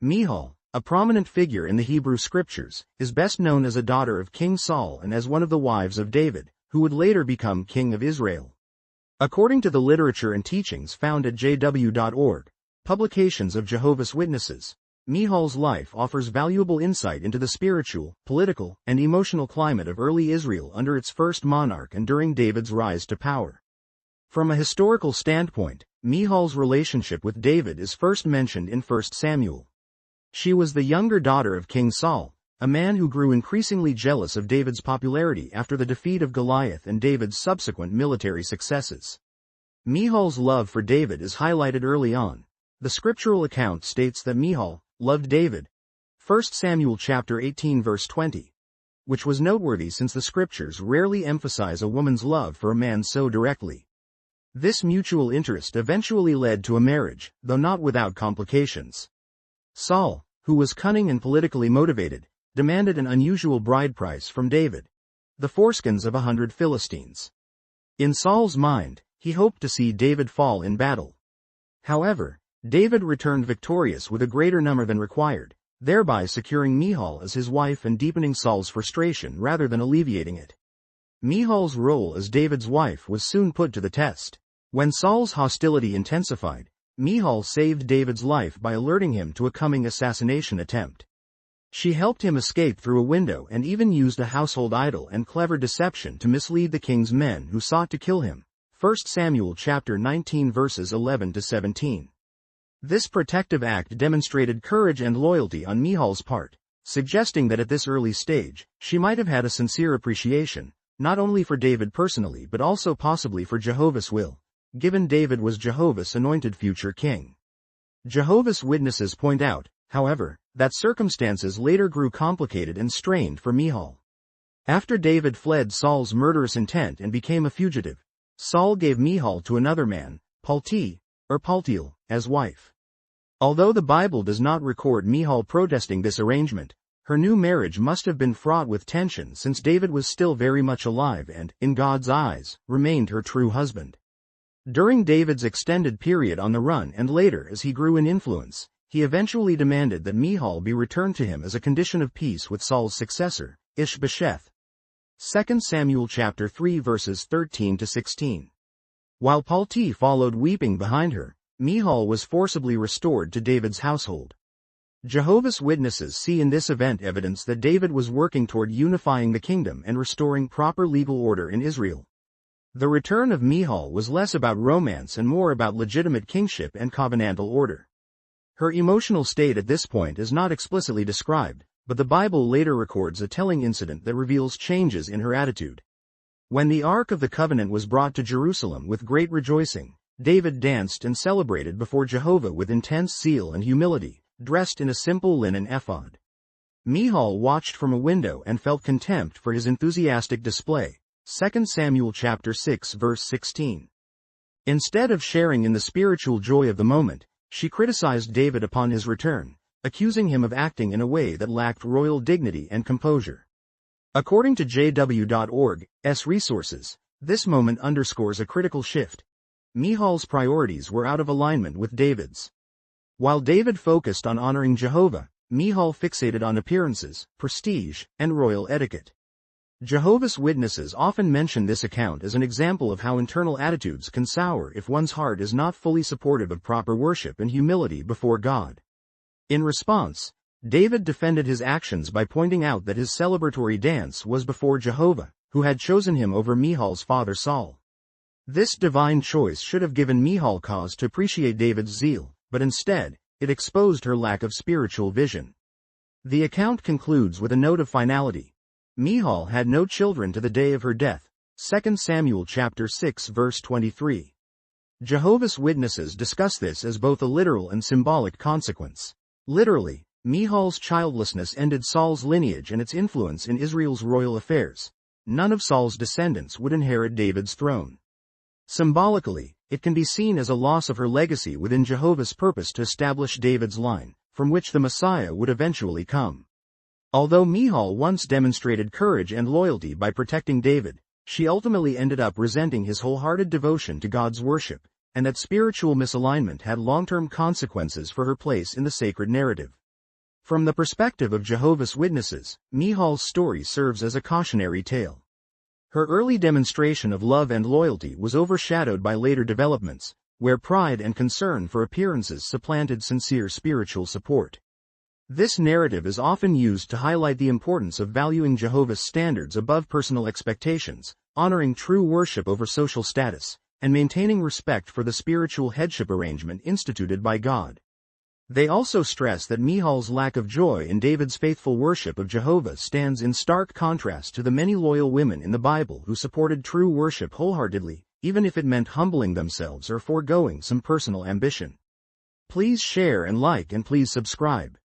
Michal, a prominent figure in the Hebrew Scriptures, is best known as a daughter of King Saul and as one of the wives of David, who would later become king of Israel. According to the literature and teachings found at jw.org, Publications of Jehovah's Witnesses, Michal's life offers valuable insight into the spiritual, political, and emotional climate of early Israel under its first monarch and during David's rise to power. From a historical standpoint, Michal's relationship with David is first mentioned in 1 Samuel. She was the younger daughter of King Saul, a man who grew increasingly jealous of David's popularity after the defeat of Goliath and David's subsequent military successes. Michal's love for David is highlighted early on. The scriptural account states that Michal loved David, 1 Samuel chapter 18 verse 20, which was noteworthy since the scriptures rarely emphasize a woman's love for a man so directly. This mutual interest eventually led to a marriage, though not without complications. Saul, who was cunning and politically motivated, demanded an unusual bride price from David, the foreskins of 100 Philistines. In Saul's mind, he hoped to see David fall in battle. However, David returned victorious with a greater number than required, thereby securing Michal as his wife and deepening Saul's frustration rather than alleviating it. Michal's role as David's wife was soon put to the test. When Saul's hostility intensified, Michal saved David's life by alerting him to a coming assassination attempt. She helped him escape through a window and even used a household idol and clever deception to mislead the king's men who sought to kill him. 1 Samuel chapter 19 verses 11 to 17. This protective act demonstrated courage and loyalty on Michal's part, suggesting that at this early stage, she might have had a sincere appreciation, not only for David personally but also possibly for Jehovah's will, given David was Jehovah's anointed future king. Jehovah's Witnesses point out, however, that circumstances later grew complicated and strained for Michal. After David fled Saul's murderous intent and became a fugitive, Saul gave Michal to another man, Paltiel, as wife. Although the Bible does not record Michal protesting this arrangement, her new marriage must have been fraught with tension since David was still very much alive and, in God's eyes, remained her true husband. During David's extended period on the run and later as he grew in influence, he eventually demanded that Michal be returned to him as a condition of peace with Saul's successor, Ishbosheth. 2 Samuel chapter 3 verses 13 to 16. While Paltiel followed weeping behind her, Michal was forcibly restored to David's household. Jehovah's Witnesses see in this event evidence that David was working toward unifying the kingdom and restoring proper legal order in Israel. The return of Michal was less about romance and more about legitimate kingship and covenantal order. Her emotional state at this point is not explicitly described, but the Bible later records a telling incident that reveals changes in her attitude. When the Ark of the Covenant was brought to Jerusalem with great rejoicing, David danced and celebrated before Jehovah with intense zeal and humility, dressed in a simple linen ephod. Michal watched from a window and felt contempt for his enthusiastic display. 2 Samuel chapter 6 verse 16. Instead of sharing in the spiritual joy of the moment, she criticized David upon his return, accusing him of acting in a way that lacked royal dignity and composure. According to jw.org's resources, this moment underscores a critical shift. Michal's priorities were out of alignment with David's. While David focused on honoring Jehovah, Michal fixated on appearances, prestige, and royal etiquette. Jehovah's Witnesses often mention this account as an example of how internal attitudes can sour if one's heart is not fully supportive of proper worship and humility before God. In response, David defended his actions by pointing out that his celebratory dance was before Jehovah, who had chosen him over Michal's father Saul. This divine choice should have given Michal cause to appreciate David's zeal, but instead, it exposed her lack of spiritual vision. The account concludes with a note of finality. Michal had no children to the day of her death. 2 Samuel chapter 6 verse 23. Jehovah's Witnesses discuss this as both a literal and symbolic consequence. Literally, Michal's childlessness ended Saul's lineage and its influence in Israel's royal affairs. None of Saul's descendants would inherit David's throne. Symbolically, it can be seen as a loss of her legacy within Jehovah's purpose to establish David's line, from which the Messiah would eventually come. Although Michal once demonstrated courage and loyalty by protecting David, she ultimately ended up resenting his wholehearted devotion to God's worship, and that spiritual misalignment had long-term consequences for her place in the sacred narrative. From the perspective of Jehovah's Witnesses, Michal's story serves as a cautionary tale. Her early demonstration of love and loyalty was overshadowed by later developments, where pride and concern for appearances supplanted sincere spiritual support. This narrative is often used to highlight the importance of valuing Jehovah's standards above personal expectations, honoring true worship over social status, and maintaining respect for the spiritual headship arrangement instituted by God. They also stress that Michal's lack of joy in David's faithful worship of Jehovah stands in stark contrast to the many loyal women in the Bible who supported true worship wholeheartedly, even if it meant humbling themselves or foregoing some personal ambition. Please share and like and please subscribe.